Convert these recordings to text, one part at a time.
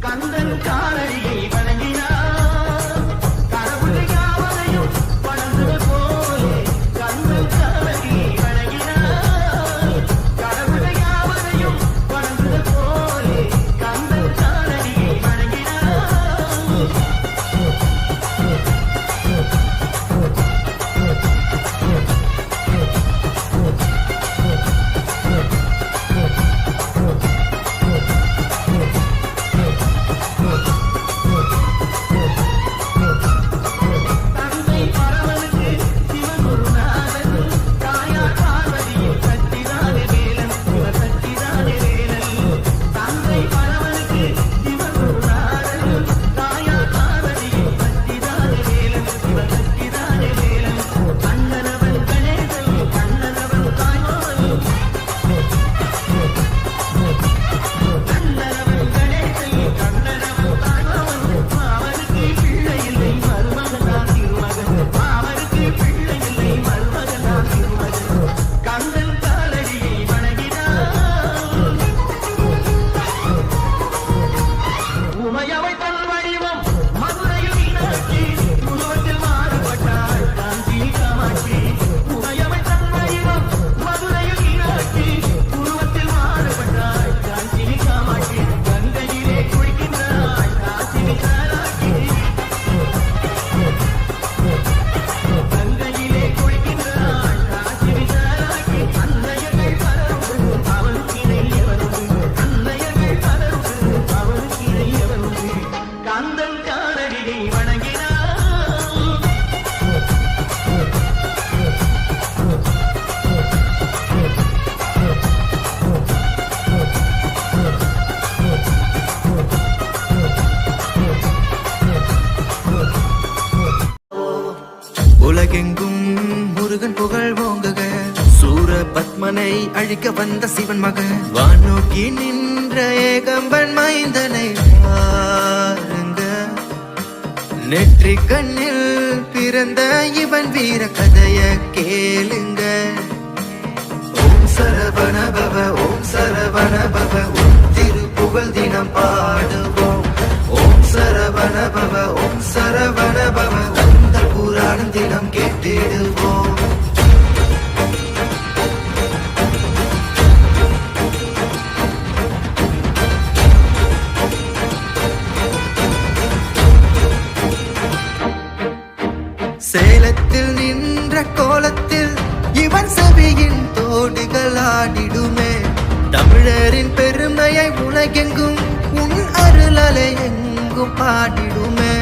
கந்தன் காலடியை வணங்கினார் கடவுளை யாவரையும் வணங்குவது போலே கந்தன் காலடியை வணங்கினார் கடவுளை யாவரையும் வணங்குவது போலே கந்தன் காலடியை வணங்கினார் உலகெங்கும் முருகன் புகழ் ஓங்குக சூர பத்மனை அழிக்க வந்த சிவன் மகன் வானோக்கி நின்ற ஏகம்பன் மைந்தனை பாருங்க நெற்றி கண்ணில் பிறந்த இவன் வீர கதைய கேளுங்க ஓம் சரவண பவ ஓம் சரவண பவ ஓம் திருப்புகழ் தினம் பாடுவோம் ஓம் சரவண பவ ஓம் சரவண பவ புராணம் தினம் கேட்டிடுவோம் சேலத்தில் நின்ற கோலத்தில் இவன் செவியின் தோடுகள் ஆடிடுமே தமிழரின் பெருமையை உலகெங்கும் உன் அருளலை எங்கும் பாடிடுமே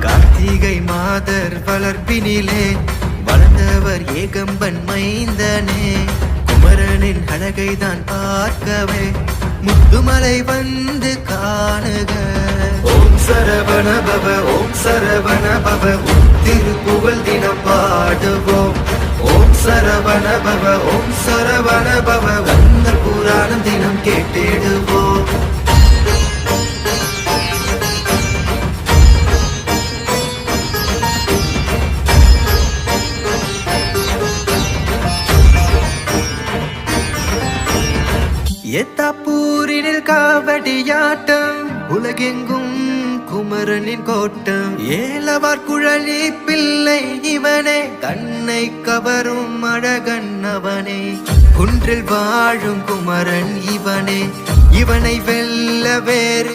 கார்த்திகை மாதர் வளர்ப்பினிலே வளர்ந்தவர் ஏகம்பன் மைந்தனே குமரனின் அழகைதான் பார்க்கவே முத்துமலை வந்து காணுக ஓம் சரவண பவ ஓம் சரவண பவ திருப்புகழ் தினம் பாடுவோம் ஓம் சரவண பவ ஓம் சரவண பவ வந்த புராணம் தினம் கேட்டிடுவோம் எத்தாப்பூரினில் காவடியாட்டம் உலகெங்கும் குமரனின் கோட்டம் ஏலவார் குழலி பிள்ளை இவனே கண்ணை கவரும் அழகன் அவனே குன்றில் வாழும் குமரன் இவனே இவனை வெல்ல வேறு